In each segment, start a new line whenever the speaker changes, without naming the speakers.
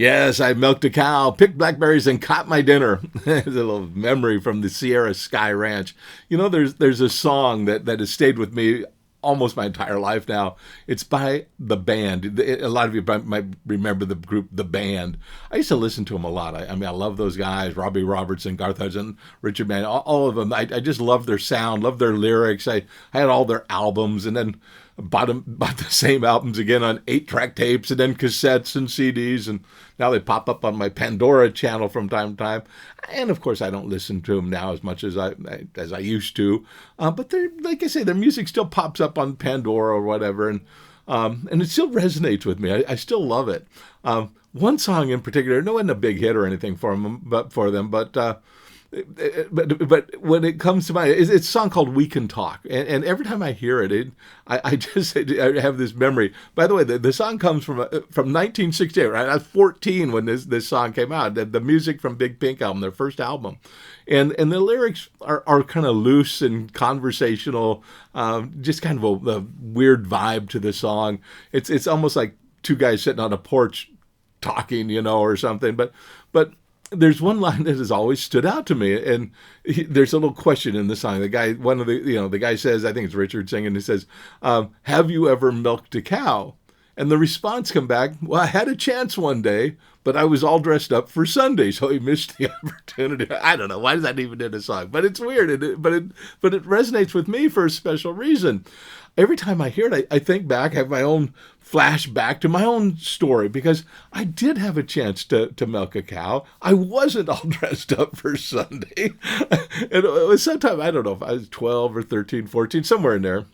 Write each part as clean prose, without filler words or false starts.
Yes, I milked a cow, picked blackberries, and caught my dinner. It's a little memory from the Sierra Sky Ranch. There's a song that has stayed with me almost my entire life now. It's by the band. A lot of you might remember the group, the band. I used to listen to them a lot. I mean, I love those guys: Robbie Robertson, Garth Hudson, Richard Manuel, all of them. I just love their sound, love their lyrics. I had all their albums, and then bought the same albums again on 8-track tapes and then cassettes and CDs, and now they pop up on my Pandora channel from time to time. And of course, I don't listen to them now as much as I used to, but they're, like I say, their music still pops up on Pandora or whatever, and it still resonates with me. I still love it. One song in particular, no, wasn't a big hit or anything for them, but when it comes to mind, it's a song called "We Can Talk," and every time I hear I have this memory. By the way, the song comes from 1968. Right, I was 14 when this song came out. The music from Big Pink album, their first album, and the lyrics are kind of loose and conversational, just kind of a weird vibe to the song. It's almost like two guys sitting on a porch talking, or something, but there's one line that has always stood out to me, and there's a little question in the song. The guy says, I think it's Richard singing, he says, "Have you ever milked a cow?" And the response come back, "Well, I had a chance one day, but I was all dressed up for Sunday, so he missed the opportunity." I don't know, why is that even in a song? But it's weird, but it resonates with me for a special reason. Every time I hear it, I think back, I have my own flashback to my own story, because I did have a chance to milk a cow. I wasn't all dressed up for Sunday. And it was sometime, I don't know if I was 12 or 13, 14, somewhere in there.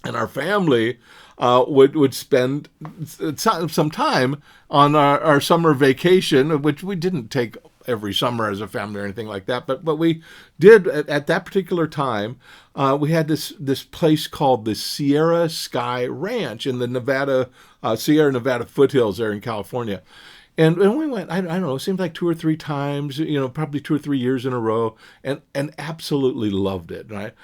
And our family would spend some time on our summer vacation, which we didn't take every summer as a family or anything like that, but we did at that particular time. We had this place called the Sierra Sky Ranch in the Sierra Nevada foothills there in California. And we went, I don't know, it seemed like 2 or 3 times, probably 2 or 3 years in a row, and absolutely loved it. Right?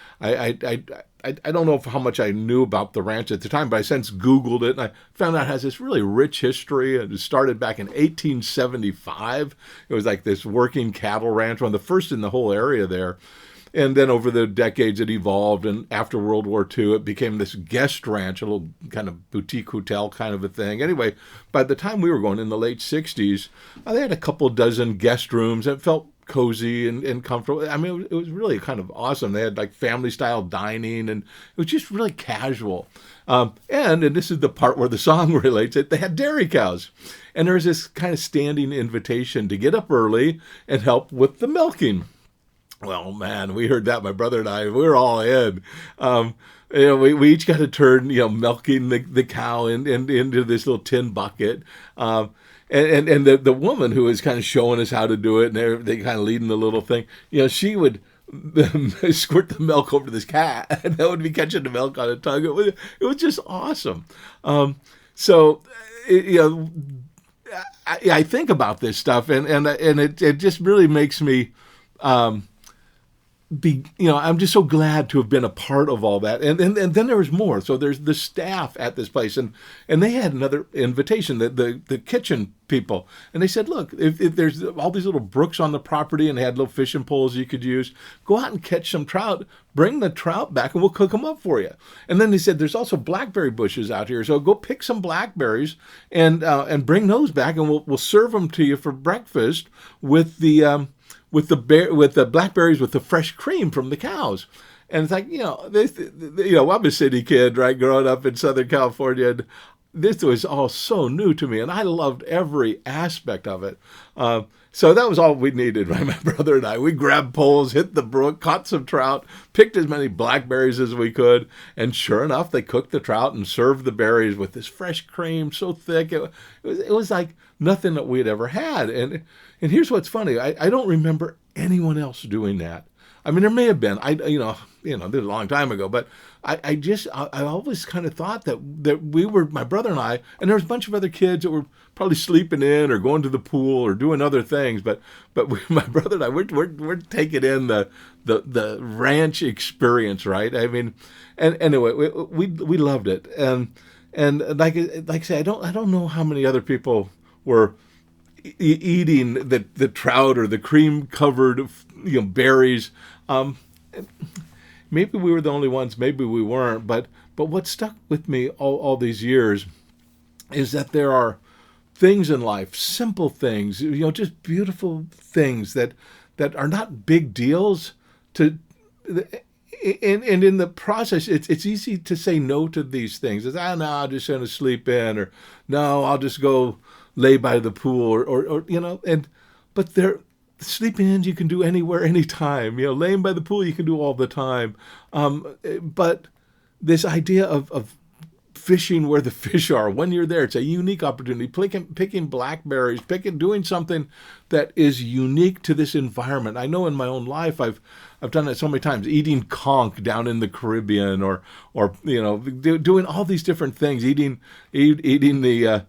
I don't know how much I knew about the ranch at the time, but I since Googled it, and I found out it has this really rich history. It started back in 1875. It was like this working cattle ranch, one of the first in the whole area there. And then over the decades, it evolved, and after World War II, it became this guest ranch, a little kind of boutique hotel kind of a thing. Anyway, by the time we were going in the late 60s, they had a couple dozen guest rooms. It felt cozy and comfortable. I mean, it was really kind of awesome. They had like family-style dining, and it was just really casual. And this is the part where the song relates it, they had dairy cows. And there was this kind of standing invitation to get up early and help with the milking. Well, man, we heard that, my brother and I, we were all in. We each got a turn, milking the cow into this little tin bucket. And the woman who was kind of showing us how to do it, and they kind of leading the little thing, she would squirt the milk over to this cat, and that would be catching the milk on a tongue. It was just awesome. I think about this stuff, and it just really makes me. I'm just so glad to have been a part of all that. And then there was more. So there's the staff at this place, and they had another invitation, the kitchen people. And they said, look, if there's all these little brooks on the property, and they had little fishing poles you could use, go out and catch some trout, bring the trout back, and we'll cook them up for you. And then they said, there's also blackberry bushes out here, so go pick some blackberries and bring those back, and we'll serve them to you for breakfast with the blackberries with the fresh cream from the cows. And it's like, I'm a city kid, right, growing up in Southern California, and this was all so new to me, and I loved every aspect of it. So that was all we needed, right, my brother and I. We grabbed poles, hit the brook, caught some trout, picked as many blackberries as we could, and sure enough, they cooked the trout and served the berries with this fresh cream, so thick. It was like nothing that we had ever had. And here's what's funny. I don't remember anyone else doing that. I mean, there may have been, this was a long time ago, but I always kind of thought that we were, my brother and I, and there was a bunch of other kids that were probably sleeping in or going to the pool or doing other things, but my brother and I, we're taking in the ranch experience, right? I mean, and anyway, we loved it, and like I say, I don't know how many other people were eating the trout or the cream covered berries. Um, Maybe we were the only ones, maybe we weren't, but what stuck with me all these years is that there are things in life, simple things, just beautiful things that are not big deals to. And in the process, it's easy to say no to these things. It's, no, I'm just going to sleep in, or no, I'll just go lay by the pool, but they're sleeping in you can do anywhere, anytime. Laying by the pool you can do all the time. But this idea of fishing where the fish are, when you're there, it's a unique opportunity. Picking blackberries, doing something that is unique to this environment. I know in my own life I've done it so many times. Eating conch down in the Caribbean, or doing all these different things. Eating the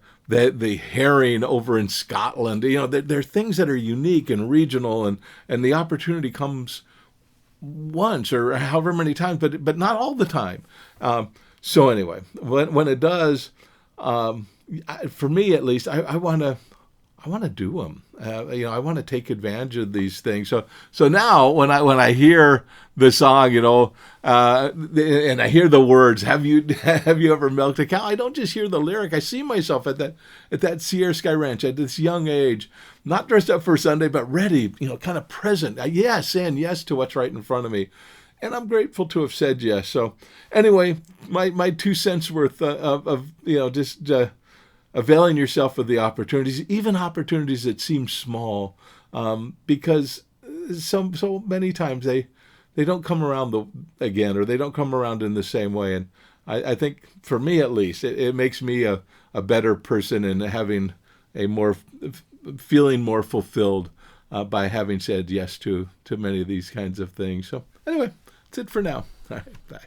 herring over in Scotland. There are things that are unique and regional, and the opportunity comes once or however many times, but not all the time. So anyway, when it does, for me at least, I want to do them. I want to take advantage of these things. So now when I hear the song, and I hear the words, have you ever milked a cow? I don't just hear the lyric. I see myself at that Sierra Sky Ranch at this young age, not dressed up for Sunday, but ready, kind of present. Saying yes to what's right in front of me. And I'm grateful to have said yes. So anyway, my 2 cents worth of just availing yourself of the opportunities, even opportunities that seem small, because so many times they don't come around again, or they don't come around in the same way. And I think for me at least, it makes me a better person, and having feeling more fulfilled by having said yes to many of these kinds of things. So anyway, that's it for now. All right, bye.